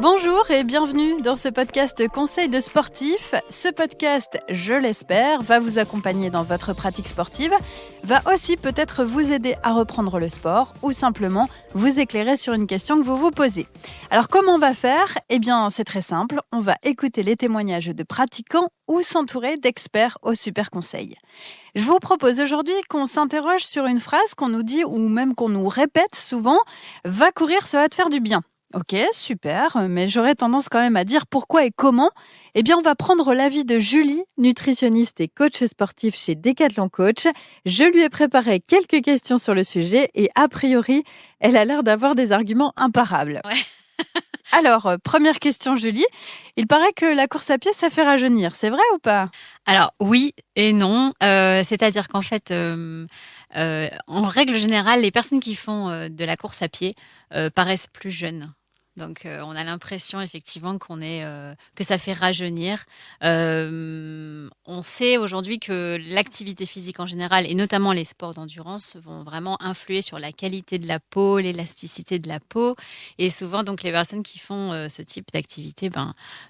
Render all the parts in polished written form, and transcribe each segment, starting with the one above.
Bonjour et bienvenue dans ce podcast Conseil de sportif. Ce podcast, je l'espère, va vous accompagner dans votre pratique sportive, va aussi peut-être vous aider à reprendre le sport ou simplement vous éclairer sur une question que vous vous posez. Alors comment on va faire ? Eh bien c'est très simple, on va écouter les témoignages de pratiquants ou s'entourer d'experts aux super conseils. Je vous propose aujourd'hui qu'on s'interroge sur une phrase qu'on nous dit ou même qu'on nous répète souvent « Va courir, ça va te faire du bien ». Ok, super, mais j'aurais tendance quand même à dire pourquoi et comment. Eh bien, on va prendre l'avis de Julie, nutritionniste et coach sportif chez Decathlon Coach. Je lui ai préparé quelques questions sur le sujet et a priori, elle a l'air d'avoir des arguments imparables. Ouais. Alors, première question Julie, il paraît que la course à pied, ça fait rajeunir, c'est vrai ou pas ? Alors oui et non, c'est-à-dire qu'en fait, en règle générale, les personnes qui font de la course à pied paraissent plus jeunes. Donc on a l'impression effectivement que ça fait rajeunir. On sait aujourd'hui que l'activité physique en général, et notamment les sports d'endurance, vont vraiment influer sur la qualité de la peau, l'élasticité de la peau. Et souvent, donc, les personnes qui font ce type d'activité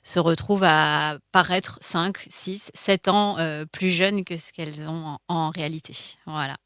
se retrouvent à paraître 5, 6, 7 ans plus jeunes que ce qu'elles ont en réalité. Voilà.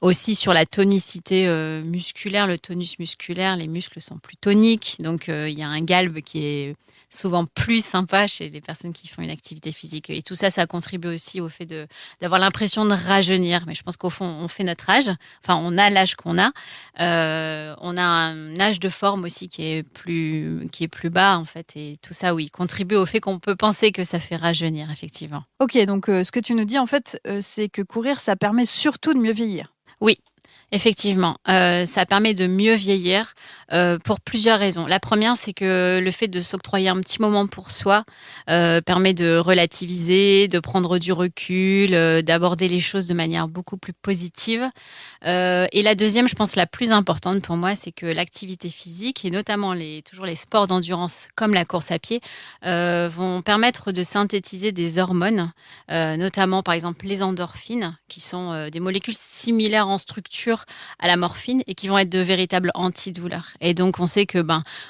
Aussi sur la tonicité musculaire, le tonus musculaire, les muscles sont plus toniques, donc il y a un galbe qui est souvent plus sympa chez les personnes qui font une activité physique. Et tout ça, ça contribue aussi au fait d'avoir l'impression de rajeunir. Mais je pense qu'au fond, on fait notre âge. Enfin, on a l'âge qu'on a. On a un âge de forme aussi qui est plus bas, en fait. Et tout ça, oui, contribue au fait qu'on peut penser que ça fait rajeunir, effectivement. Ok, donc ce que tu nous dis, en fait, c'est que courir, ça permet surtout de mieux vieillir. Oui. Effectivement, ça permet de mieux vieillir pour plusieurs raisons. La première, c'est que le fait de s'octroyer un petit moment pour soi permet de relativiser, de prendre du recul, d'aborder les choses de manière beaucoup plus positive. Et la deuxième, je pense la plus importante pour moi, c'est que l'activité physique, et notamment toujours les sports d'endurance comme la course à pied, vont permettre de synthétiser des hormones, notamment par exemple les endorphines, qui sont des molécules similaires en structure à la morphine et qui vont être de véritables antidouleurs. Et donc, on sait que,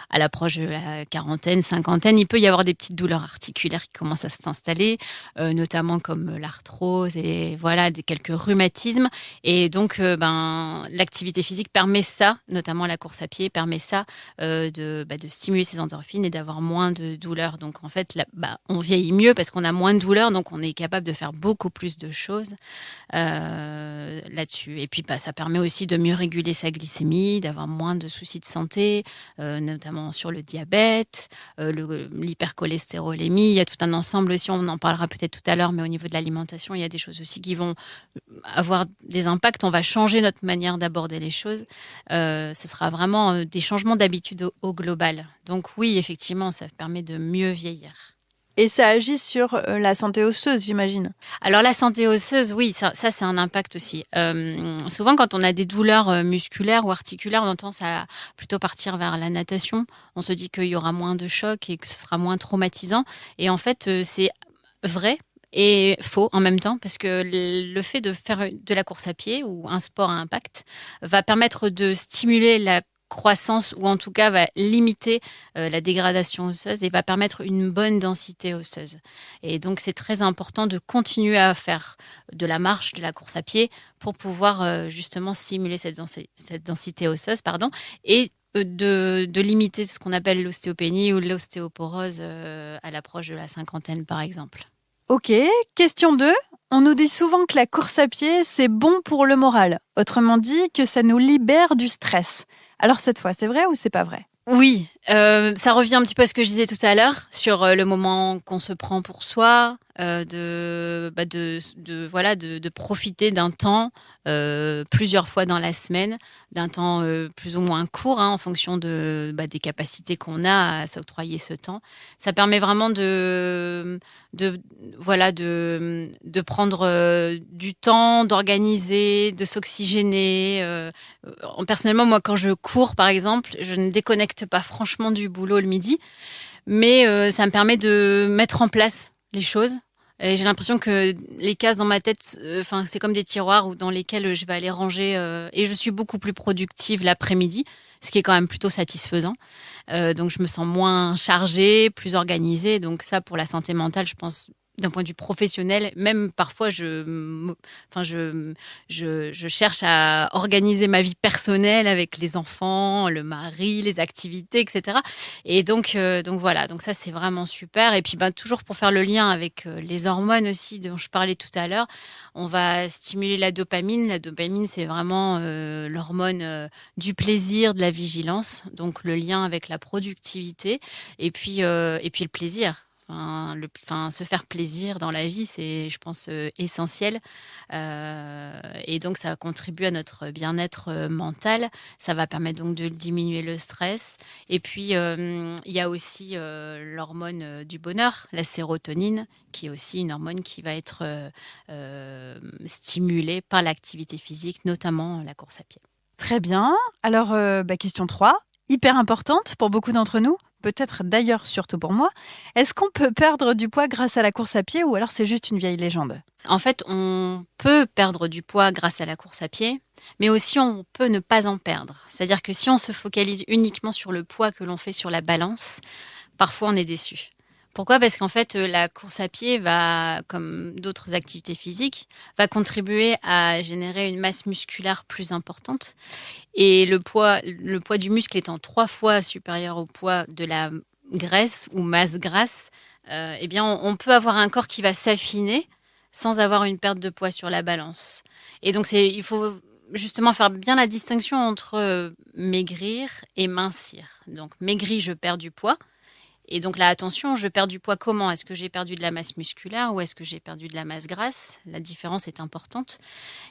à l'approche de la quarantaine, cinquantaine, il peut y avoir des petites douleurs articulaires qui commencent à s'installer, notamment comme l'arthrose et voilà, quelques rhumatismes. Et donc, l'activité physique permet ça, notamment la course à pied, permet ça de stimuler ces endorphines et d'avoir moins de douleurs. Donc, en fait, on vieillit mieux parce qu'on a moins de douleurs, donc on est capable de faire beaucoup plus de choses là-dessus. Et puis, ça permet aussi de mieux réguler sa glycémie, d'avoir moins de soucis de santé, notamment sur le diabète, l'hypercholestérolémie. Il y a tout un ensemble aussi, on en parlera peut-être tout à l'heure, mais au niveau de l'alimentation, il y a des choses aussi qui vont avoir des impacts. On va changer notre manière d'aborder les choses. Ce sera vraiment des changements d'habitude au global. Donc oui, effectivement, ça permet de mieux vieillir. Et ça agit sur la santé osseuse, j'imagine. Alors la santé osseuse, oui, ça c'est un impact aussi. Souvent, quand on a des douleurs musculaires ou articulaires, on a tendance à plutôt partir vers la natation. On se dit qu'il y aura moins de chocs et que ce sera moins traumatisant. Et en fait, c'est vrai et faux en même temps, parce que le fait de faire de la course à pied ou un sport à impact va permettre de stimuler la croissance ou en tout cas va limiter la dégradation osseuse et va permettre une bonne densité osseuse. Et donc c'est très important de continuer à faire de la marche, de la course à pied pour pouvoir justement stimuler cette densité osseuse, et de limiter ce qu'on appelle l'ostéopénie ou l'ostéoporose à l'approche de la cinquantaine par exemple. Ok, question 2. On nous dit souvent que la course à pied, c'est bon pour le moral. Autrement dit, que ça nous libère du stress. Alors cette fois, c'est vrai ou c'est pas vrai ? Oui, ça revient un petit peu à ce que je disais tout à l'heure sur le moment qu'on se prend pour soi, de profiter d'un temps plusieurs fois dans la semaine, d'un temps plus ou moins court en fonction des capacités qu'on a à s'octroyer ce temps. Ça permet vraiment de prendre du temps, d'organiser, de s'oxygéner. Personnellement, moi, quand je cours, par exemple, je ne déconnecte pas franchement du boulot le midi, mais ça me permet de mettre en place les choses. Et j'ai l'impression que les cases dans ma tête, c'est comme des tiroirs dans lesquels je vais aller ranger et je suis beaucoup plus productive l'après-midi. ce qui est quand même plutôt satisfaisant. Donc je me sens moins chargée, plus organisée. Donc ça, pour la santé mentale, je pense, d'un point de vue professionnel, même parfois je cherche à organiser ma vie personnelle avec les enfants, le mari, les activités, etc. Et donc voilà, donc ça c'est vraiment super. Et puis toujours pour faire le lien avec les hormones aussi dont je parlais tout à l'heure, on va stimuler la dopamine. La dopamine, c'est vraiment l'hormone du plaisir, de la vigilance, donc le lien avec la productivité et puis le plaisir. Se faire plaisir dans la vie, c'est, je pense, essentiel. Et donc, ça contribue à notre bien-être mental. Ça va permettre donc de diminuer le stress. Et puis, il y a aussi l'hormone du bonheur, la sérotonine, qui est aussi une hormone qui va être stimulée par l'activité physique, notamment la course à pied. Très bien. Alors, question 3, hyper importante pour beaucoup d'entre nous. Peut-être d'ailleurs surtout pour moi, est-ce qu'on peut perdre du poids grâce à la course à pied ou alors c'est juste une vieille légende ? En fait, on peut perdre du poids grâce à la course à pied, mais aussi on peut ne pas en perdre. C'est-à-dire que si on se focalise uniquement sur le poids que l'on fait sur la balance, parfois on est déçu. Pourquoi ? Parce qu'en fait, la course à pied va, comme d'autres activités physiques, va contribuer à générer une masse musculaire plus importante. Et le poids du muscle étant 3 fois supérieur au poids de la graisse ou masse grasse, on peut avoir un corps qui va s'affiner sans avoir une perte de poids sur la balance. Et donc, il faut justement faire bien la distinction entre maigrir et mincir. Donc, maigrir, je perds du poids. Et donc là, attention, je perds du poids comment ? Est-ce que j'ai perdu de la masse musculaire ou est-ce que j'ai perdu de la masse grasse ? La différence est importante.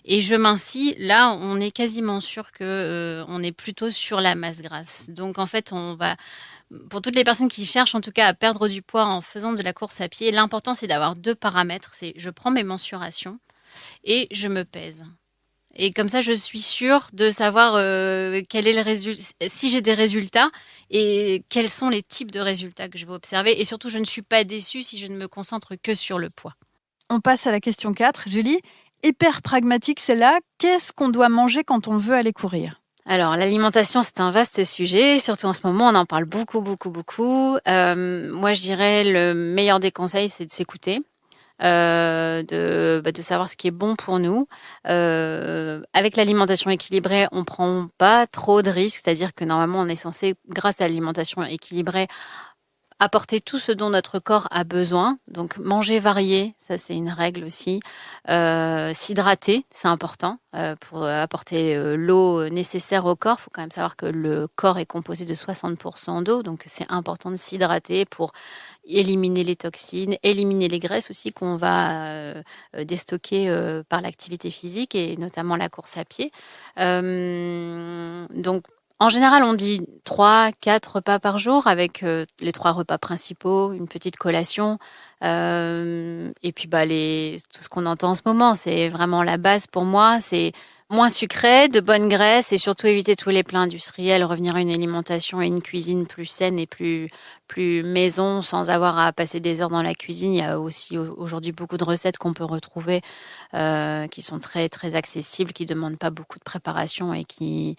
Et je mincis, là, on est quasiment sûr que on est plutôt sur la masse grasse. Donc en fait, pour toutes les personnes qui cherchent en tout cas à perdre du poids en faisant de la course à pied, l'important c'est d'avoir 2 paramètres. C'est je prends mes mensurations et je me pèse. Et comme ça, je suis sûre de savoir quel est le résultat, si j'ai des résultats et quels sont les types de résultats que je vais observer. Et surtout, je ne suis pas déçue si je ne me concentre que sur le poids. On passe à la question 4. Julie, hyper pragmatique celle-là. Qu'est-ce qu'on doit manger quand on veut aller courir ? Alors, l'alimentation, c'est un vaste sujet. Surtout en ce moment, on en parle beaucoup. Moi, je dirais le meilleur des conseils, c'est de s'écouter. De savoir ce qui est bon pour nous. Avec l'alimentation équilibrée, on prend pas trop de risques, c'est-à-dire que normalement on est censé, grâce à l'alimentation équilibrée, apporter tout ce dont notre corps a besoin. Donc manger varié, ça c'est une règle aussi. S'hydrater, c'est important pour apporter l'eau nécessaire au corps. Il faut quand même savoir que le corps est composé de 60% d'eau, donc c'est important de s'hydrater pour éliminer les toxines, éliminer les graisses aussi qu'on va déstocker par l'activité physique et notamment la course à pied. Donc en général, on dit 3-4 repas par jour avec les 3 repas principaux, une petite collation. Et puis tout ce qu'on entend en ce moment, c'est vraiment la base pour moi. C'est moins sucré, de bonnes graisses et surtout éviter tous les plats industriels, revenir à une alimentation et une cuisine plus saine et plus maison sans avoir à passer des heures dans la cuisine. Il y a aussi aujourd'hui beaucoup de recettes qu'on peut retrouver qui sont très, très accessibles, qui ne demandent pas beaucoup de préparation et qui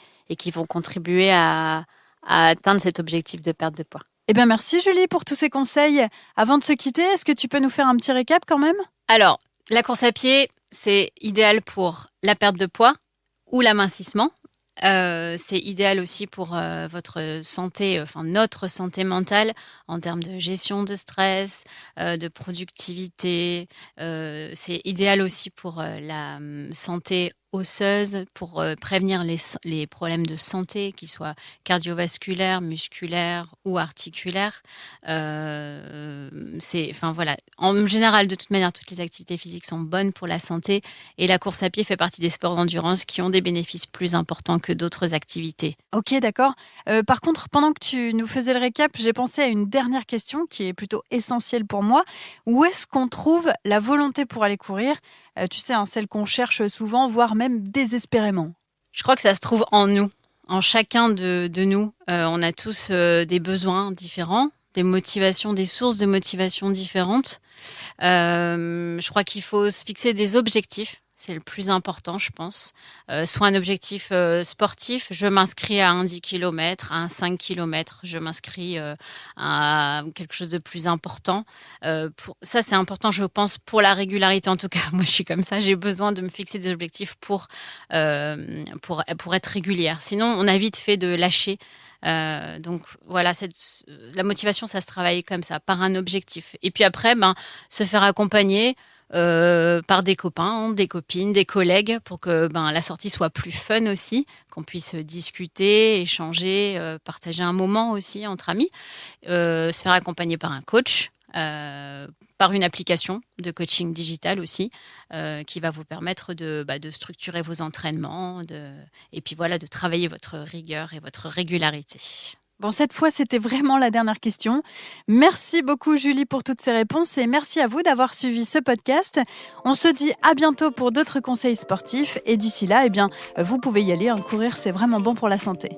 vont contribuer à atteindre cet objectif de perte de poids. Eh bien, merci Julie pour tous ces conseils. Avant de se quitter, est-ce que tu peux nous faire un petit récap quand même ? Alors, la course à pied, c'est idéal pour la perte de poids ou l'amincissement. C'est idéal aussi pour votre santé, notre santé mentale en termes de gestion de stress, de productivité. C'est idéal aussi pour la santé osseuse, pour prévenir les problèmes de santé, qu'ils soient cardiovasculaires, musculaires ou articulaires. En général, de toute manière, toutes les activités physiques sont bonnes pour la santé et la course à pied fait partie des sports d'endurance qui ont des bénéfices plus importants que d'autres activités. Ok, d'accord. Par contre, pendant que tu nous faisais le récap, j'ai pensé à une dernière question qui est plutôt essentielle pour moi. Où est-ce qu'on trouve la volonté pour aller courir ? Tu sais, celle qu'on cherche souvent, voire même désespérément. Je crois que ça se trouve en nous, en chacun de nous. On a tous des besoins différents, des motivations, des sources de motivation différentes. Je crois qu'il faut se fixer des objectifs. C'est le plus important, je pense. Soit un objectif sportif, je m'inscris à un 10 km, à un 5 km, je m'inscris à quelque chose de plus important. Ça, c'est important, je pense, pour la régularité. En tout cas, moi, je suis comme ça. J'ai besoin de me fixer des objectifs pour être régulière. Sinon, on a vite fait de lâcher. Donc voilà, la motivation, ça se travaille comme ça, par un objectif. Et puis après, se faire accompagner par des copains, des copines, des collègues, pour que la sortie soit plus fun aussi, qu'on puisse discuter, échanger, partager un moment aussi entre amis, se faire accompagner par un coach, par une application de coaching digital aussi, qui va vous permettre de structurer vos entraînements, et puis voilà, de travailler votre rigueur et votre régularité. Bon, cette fois, c'était vraiment la dernière question. Merci beaucoup, Julie, pour toutes ces réponses et merci à vous d'avoir suivi ce podcast. On se dit à bientôt pour d'autres conseils sportifs et d'ici là, vous pouvez y aller. Courir, c'est vraiment bon pour la santé.